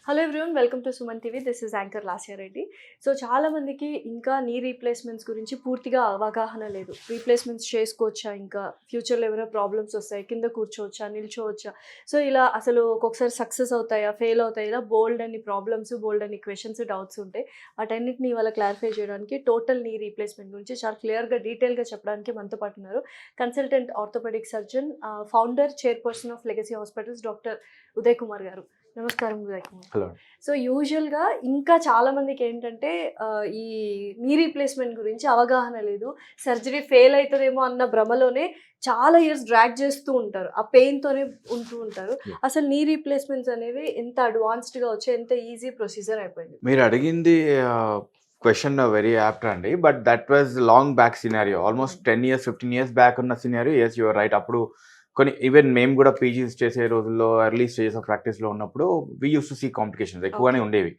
Hello everyone, welcome to Suman TV. This is anchor Lasya Reddy. So చాలా మందికి ఇంకా నీ రీప్లేస్మెంట్స్ గురించి పూర్తిగా అవగాహన లేదు. రీప్లేస్మెంట్స్ చేసుకోవచ్చా, ఇంకా ఫ్యూచర్లో ఏమైనా ప్రాబ్లమ్స్ వస్తాయి, కింద కూర్చోవచ్చా, నిల్చోవచ్చా, సో ఇలా అసలు ఒక్కొక్కసారి సక్సెస్ అవుతాయా, ఫెయిల్ అవుతాయి, ఇలా బోల్డ్ అని ప్రాబ్లమ్స్, బోల్డ్ అని క్వశ్చన్స్, డౌట్స్ ఉంటాయి. వాటన్నిటిని ఇవాళ క్లారిఫై చేయడానికి టోటల్ నీ రీప్లేస్మెంట్ గురించి చాలా క్లియర్గా డీటెయిల్గా చెప్పడానికి మనతో పాటు ఉన్నారు consultant orthopaedic surgeon, founder, chairperson of Legacy Hospitals, doctor Uday Kumar garu. నమస్కారం ఉదయ్ కుమార్. హలో. సో యూజువల్గా ఇంకా చాలా మందికి ఏంటంటే ఈ నీ రీప్లేస్మెంట్ గురించి అవగాహన లేదు. సర్జరీ ఫెయిల్ అవుతుందేమో అన్న భ్రమలోనే చాలా ఇయర్స్ డ్రాగ్ చేస్తూ ఉంటారు, ఆ పెయిన్తోనే ఉంటూ ఉంటారు. అసలు నీ రీప్లేస్మెంట్స్ అనేవి ఎంత అడ్వాన్స్డ్గా వచ్చి ఎంత ఈజీ ప్రొసీజర్ అయిపోయింది. మీరు అడిగింది క్వశ్చన్ వెరీ యాప్ట్ అండి, but that was long back scenario, almost 10 years 15 years back ఉన్న సినారియో. Yes, your right. అప్పుడు కొన్ని ఈవెన్ మేము కూడా పీజీస్ చేసే రోజుల్లో ఎర్లీ స్టేజెస్ ఆఫ్ ప్రాక్టీస్లో ఉన్నప్పుడు we use to see complications ఎక్కువనే ఉండేవి.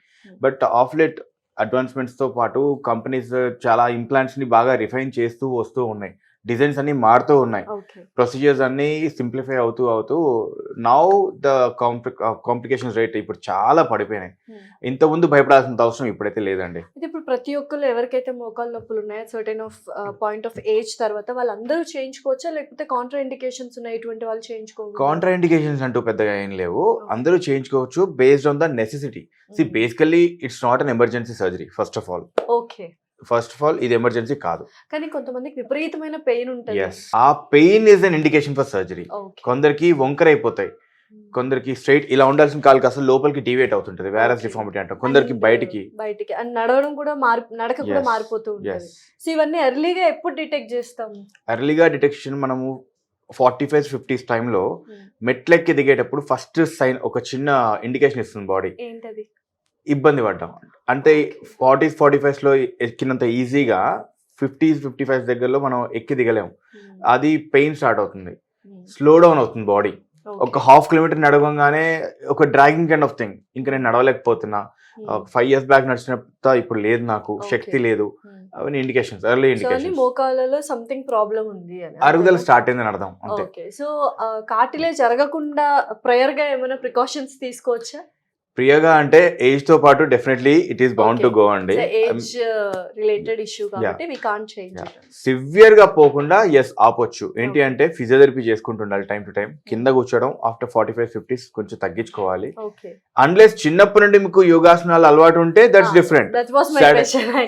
బట్ ఆఫ్ లేట్ అడ్వాన్స్మెంట్స్తో పాటు కంపెనీస్ చాలా ఇంప్లాంట్స్ని బాగా రిఫైన్ చేస్తూ వస్తూ ఉన్నాయి. డిజైన్స్ అన్ని మారుతూ ఉన్నాయి, ప్రొసీజర్స్ అన్ని సింప్లిఫై అవుతూ నౌ ద కాంప్లికేషన్స్ రేట్ ఇప్పుడు చాలా పడిపోయినాయి. ఇంత ముందు భయపడాల్సిన అవసరం ఇప్పుడైతే లేదండి. ఇప్పుడు ప్రతి ఒక్కరు ఎవరికైతే మోకాలు నొప్పులు ఉన్నాయో certain of point of age తర్వాత వాళ్ళందరూ చేయించుకోవచ్చా, లేకపోతే కాంట్రా ఇండికేషన్స్ ఉన్నాయి ఇటువంటి వాళ్ళు చేయించుకోవచ్చు? కాంట్రా ఇండికేషన్స్ అంటూ పెద్దగా ఏం లేవు, అందరూ చేయించుకోవచ్చు based on the necessity. So basically it's not an emergency surgery. First of all ఇది ఎమర్జెన్సీ కాదు, కానీ కొంతమందికి విపరీతమైన పెయిన్ ఉంటుంది. ఆ pain is an indication for surgery. కొందరికి వంకర అయిపోతాయి, కొందరికి స్ట్రైట్ ఇలా ఉండాల్సిన కాలు అసలు లోపలికి డివేట్ అవుతుంటది, వేరస్ డిఫార్మిటీ అంటాం. కొందరికి బయటికి నడవడం కూడా నడక కూడా మారిపోతూ ఉంటుంది. సో ఇవన్నీ ఎర్లీగా ఎప్పుడు డిటెక్ట్ చేస్తాం? ఎర్లీగా డిటెక్షన్ మనము 45-50s టైంలో మెట్లెక్కి దిగేటప్పుడు ఫస్ట్ సైన్ ఒక చిన్న ఇండికేషన్ ఇస్తుంది బాడీ. ఏంటది? ఇబ్బంది పడ్డాం అంటే 40s-45s ఎక్కినంత ఈజీగా 50s-55s దగ్గరలో మనం ఎక్కి దిగలేము. అది పెయిన్ స్టార్ట్ అవుతుంది, స్లో డౌన్ అవుతుంది బాడీ. ఒక 1/2 kilometer నడవగానే ఒక డ్రాగింగ్ కైండ్ ఆఫ్ థింగ్, ఇంకా నేను నడవలేకపోతున్నా, 5 years బ్యాక్ నడిచినంత ఇప్పుడు లేదు, నాకు శక్తి లేదు, అవన్నీ ఇండికేషన్స్, ఎర్లీ ఇండికేషన్స్. మోకాళ్ళలో సంథింగ్ ప్రాబ్లం ఉంది అని, అరుగుదల స్టార్ట్ అయిందని అర్థం. ఓకే. సో కార్టిలేజ్ జరగకుండా ప్రయర్ గా ఏమైనా ప్రికాషన్స్ తీసుకోవచ్చా? ప్రియగా అంటే ఏజ్ తో పాటు definitely it is bound to go అండి. ఏజ్ రిలేటెడ్ ఇష్యూ కాబట్టి వి కాంట్ చేంజ్. సివియర్ గా పోకుండా ఎస్ ఆపొచ్చు. ఏంటి అంటే ఫిజియోథెరపీ చేసుకుంటుండాలి టైం టు టైం. కింద కూర్చోవడం ఆఫ్టర్ 45-50s కొంచెం తగ్గించుకోవాలి. అన్లెస్ చిన్నప్పటి నుండి మీకు యోగాసనాలు అలవాటు ఉంటే దట్స్ డిఫరెంట్.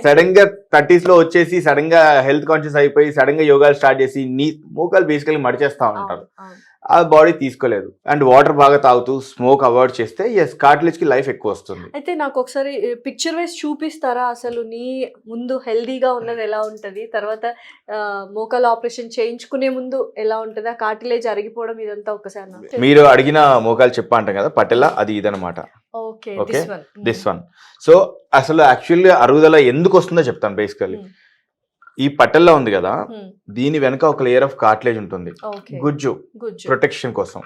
సడన్ గా 30s లో వచ్చేసి సడన్ గా హెల్త్ కాన్షియస్ అయిపోయి సడన్ గా యోగాలు స్టార్ట్ చేసి నీ మోకాలు బేసికలీ మడిచేస్తా ఉంటారు, ఆ బాడీ తీసుకోలేదు. అండ్ వాటర్ బాగా తాగుతూ స్మోక్ అవాయిడ్ చేస్తే ఎస్ కార్టిలేజ్ కి లైఫ్ ఎక్కువ వస్తుంది. అయితే నాకు ఒకసారి పిక్చర్ వైజ్ చూపిస్తారా, అసలు నీ ముందు హెల్దీగా ఉన్నది ఎలా ఉంటది, తర్వాత మోకాల్ ఆపరేషన్ చేయించుకునే ముందు ఎలా ఉంటది, ఆ కార్టిలేజ్ అరిగిపోవడం ఇదంతా ఒకసారి మీరు అడిగిన మోకాలు చెప్పా అంటాం కదా పటెలా, అది ఇదనమాట. Okay, this one. సో అసలు యాక్చువల్లీ అరుగుదల ఎందుకు వస్తుందో చెప్తాను. బేసికల్లీ ఈ పట్టెల్లో ఉంది కదా, దీని వెనక ఒక లేయర్ ఆఫ్ కార్టిలేజ్ ఉంటుంది, గుజ్జు ప్రొటెక్షన్ కోసం.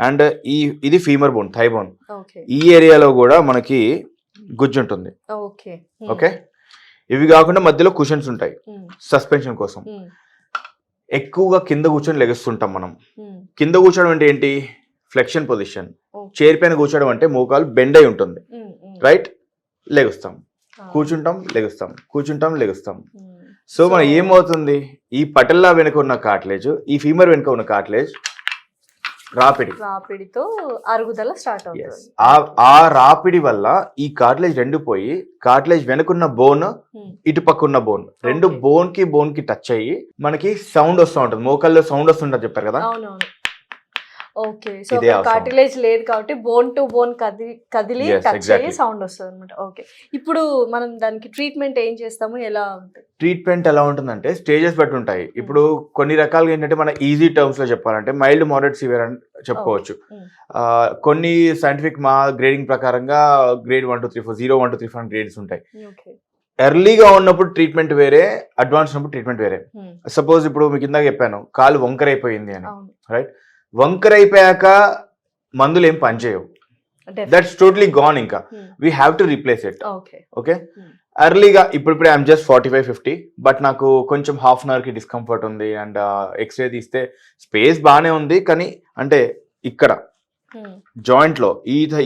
అండ్ ఇది ఫీమర్ బోన్, థై బోన్, ఈ ఏరియాలో కూడా మనకి గుజ్జు ఉంటుంది. ఓకే, ఇవి కాకుండా మధ్యలో కుషన్స్ ఉంటాయి సస్పెన్షన్ కోసం. ఎక్కువగా కింద కూర్చొని లెగుస్తుంటాం మనం. కింద కూర్చోవడం అంటే ఏంటి? Flexion position. చైర్ పైన కూర్చోవడం అంటే మోకాలు బెండ్ అయి ఉంటుంది, రైట్? లెగుస్తాం, కూర్చుంటాం, లెగుస్తాం, కూర్చుంటాం, లెగుస్తాం. సో మనం ఏమవుతుంది, ఈ పటెల్లా వెనుక ఉన్న కార్టిలేజ్, ఈ ఫీమర్ వెనుక ఉన్న కార్టిలేజ్ రాపిడితో అరుగుదల స్టార్ట్ అవుతుంది. ఆ రాపిడి వల్ల ఈ కార్టిలేజ్ రెండు పోయి కార్టిలేజ్ వెనుకున్న బోన్, ఇటు పక్క ఉన్న బోన్, రెండు బోన్ కి టచ్ అయ్యి మనకి సౌండ్ వస్తూ ఉంటుంది. మోకాల్లో సౌండ్ వస్తుంటుంది చెప్పారు కదా. ఓకే, సో కార్టిలేజ్ లేదు కాబట్టి బోన్ టు బోన్ కదిలి టచ్ అయ్యి సౌండ్ వస్తుంది అనమాట. ఓకే, ఇప్పుడు మనం దానికి ట్రీట్మెంట్ ఏం చేస్తాము, ఎలా ఉంటుంది? ట్రీట్మెంట్ ఎలా ఉంటుందంటే స్టేజెస్ బట్టి ఉంటాయి. ఇప్పుడు కొన్ని రకాలుగా ఏంటంటే మన ఈజీ టర్మ్స్ లో చెప్పాలంటే మైల్డ్, మోడరేట్, సివియర్ అని చెప్పుకోవచ్చు. కొన్ని సైంటిఫిక్ మా గ్రేడింగ్ ప్రకారంగా గ్రేడ్ 1 to 3 4 0 1 to 3 4 గ్రేడ్స్ ఉంటాయి. ఎర్లీగా ఉన్నప్పుడు ట్రీట్మెంట్ వేరే, అడ్వాన్స్ ఉన్నప్పుడు ట్రీట్మెంట్ వేరే. సపోజ్ ఇప్పుడు మీకు ఇందాక చెప్పాను కాలు వంకర అయిపోయింది అని, రైట్? వంకర అయిపోయాక మందులు ఏం పనిచేయవు, దట్స్ టోటలీ గాన్. ఇంకా we have to replace it. Okay, ఎర్లీగా ఇప్పుడు ఐఎమ్ జస్ట్ 45-50, బట్ నాకు కొంచెం హాఫ్ అన్ అవర్కి డిస్కంఫర్ట్ ఉంది. అండ్ ఎక్స్రే తీస్తే స్పేస్ బాగానే ఉంది, కానీ అంటే ఇక్కడ జాయింట్ లో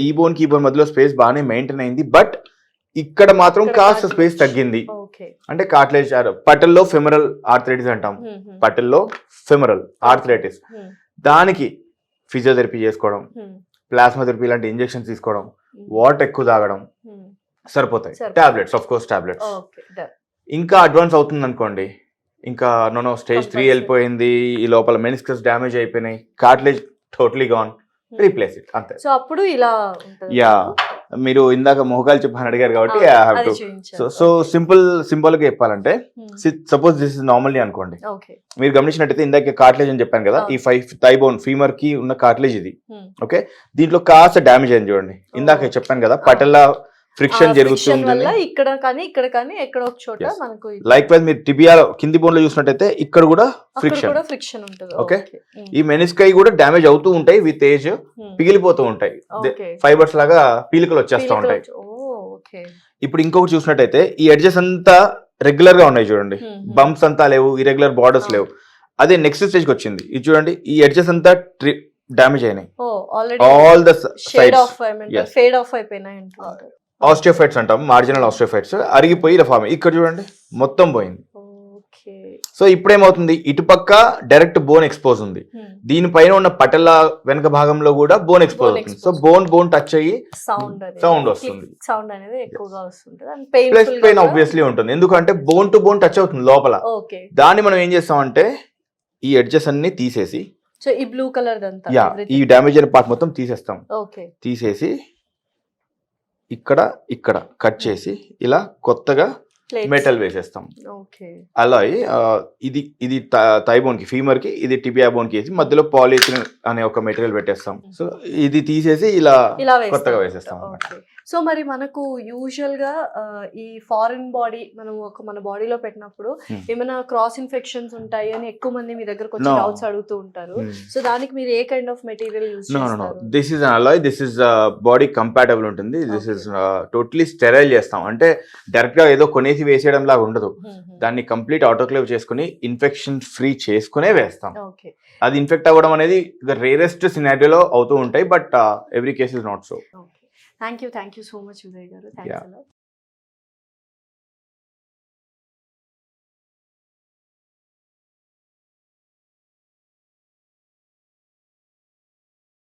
ఈ బోన్ కి ఈ బోన్ మధ్యలో స్పేస్ బాగానే మెయింటైన్ అయింది, బట్ ఇక్కడ మాత్రం కాస్త స్పేస్ తగ్గింది. అంటే కార్టిలేజ్ పటల్లో ఫెమరల్ ఆర్థరైటిస్ అంటాం, పటల్లో ఫెమరల్ ఆర్థరైటిస్. దానికి ఫిజియోథెరపీ చేసుకోవడం, ప్లాస్మా థెరపీ లాంటి ఇంజెక్షన్స్ తీసుకోవడం, వాటర్ ఎక్కువ తాగడం సరిపోతాయి. Tablets, of course tablets. ఇంకా అడ్వాన్స్ అవుతుంది అనుకోండి, ఇంకా నో స్టేజ్ 3 వెళ్ళిపోయింది, ఈ లోపల మెనిస్కస్ డ్యామేజ్ అయిపోయినాయి, cartilage totally gone, replace it అంతే. సో అప్పుడు ఇలా యా, మీరు ఇందాక మొహకాలు చెప్పని అడిగారు కాబట్టి సో సింపుల్ గా చెప్పాలంటే, సపోజ్ దిస్ ఇస్ నార్మల్లీ అనుకోండి, మీరు గమనించినట్టయితే ఇందాక కార్టిలేజ్ అని చెప్పాను కదా, ఈ 5 థై బోన్ ఫీమర్ కి ఉన్న కార్టిలేజ్ ఇది. ఓకే, దీంట్లో కాస్త డ్యామేజ్ అయింది చూడండి. ఇందాక చెప్పాను కదా, పటల్లా ఫ్రిక్షన్ జరుగుతుంది ఇక్కడ కానీ ఎక్కడ ఒక చోట మనకు. లైక్ వైజ్ మీరు టిబియా కింది బోన్ లో చూసినట్టయితే ఇక్కడ కూడా ఫ్రిక్షన్ ఉంటుంది. ఓకే, ఈ మెనిస్కై కూడా డ్యామేజ్ అవుతూ ఉంటాయి, విత్ ఏజ్ పిగిలిపోతూ ఉంటాయి, ఫైబర్స్ లాగా పీలికలు వచ్చేస్తూ ఉంటాయి. ఇప్పుడు ఇంకొకటి చూసినట్టయితే ఈ ఎడ్జెస్ అంతా రెగ్యులర్ గా ఉన్నాయి చూడండి, బంప్స్ అంతా లేవు, ఇరెగ్యులర్ బార్డర్స్ లేవు. అదే నెక్స్ట్ స్టేజ్ కి వచ్చింది, ఇది చూడండి, ఈ ఎడ్జెస్ అంతా డ్యామేజ్ అయినాయి, ఆల్ ద సైడ్స్. ఆస్టియోఫైట్స్ అంటాం, మార్జినల్ ఆస్టియోఫైట్స్ అరిగిపోయి ఇలా ఫామ్. ఇక్కడ చూడండి మొత్తం పోయింది. సో ఇప్పుడు ఏమవుతుంది, ఇటుపక్క డైరెక్ట్ బోన్ ఎక్స్పోజ్ ఉంది, దీనిపైన ఉన్న పటల వెనక భాగంలో కూడా బోన్ ఎక్స్పోజ్ అవుతుంది. సో బోన్ టచ్ అయ్యి సౌండ్ వస్తుంది, ప్లస్ పెయిన్ ఆబ్వియస్లీ ఉంటుంది, ఎందుకంటే బోన్ టు బోన్ టచ్ అవుతుంది లోపల. దాన్ని మనం ఏం చేస్తామంటే ఈ ఎడ్జెస్ అన్ని తీసేసి, ఈ బ్లూ కలర్ ఈ డ్యామేజ్ అయిన పార్ట్ మొత్తం తీసేస్తాం. తీసేసి ఇక్కడ కట్ చేసి ఇలా కొత్తగా మెటల్ వేసేస్తాం. అలా ఇది థై బోన్ కి, ఫీమర్ కి, ఇది టిబియా బోన్ కి వేసి మధ్యలో పాలిథిలిన్ అనే ఒక మెటీరియల్ పెట్టేస్తాం. సో ఇది తీసేసి ఇలా కొత్తగా వేసేస్తాం. సో మరి మనకు యూజువల్ గా ఈ ఫారిన్ బాడీ మనం మన బాడీలో పెట్టినప్పుడు ఏమైనా క్రాస్ ఇన్ఫెక్షన్స్ ఉంటాయి అని ఎక్కువ మంది మీ దగ్గరకు వచ్చి డౌట్స్ అడుగుతూ ఉంటారు. సో దానికి మీరు ఏ కైండ్ ఆఫ్ మెటీరియల్ యూజ్ చేస్తారు? This is Alai, this is body compatible ఉంటుంది. దిస్ ఇస్ టోటలీ స్టెరైల్ చేస్తాం, అంటే డైరెక్ట్ గా ఏదో కొనేసి వేసేయడం లాగా ఉండదు. దాన్ని కంప్లీట్ ఆటోక్లేవ్ చేసుకుని ఇన్ఫెక్షన్ ఫ్రీ చేసుకునే వేస్తాం. అది ఇన్ఫెక్ట్ అవ్వడం అనేది రేరెస్ట్ సినారియోలో అవుతూ ఉంటాయి, but every case is not so. Thank you so much Uday గారు. థ్యాంక్స్.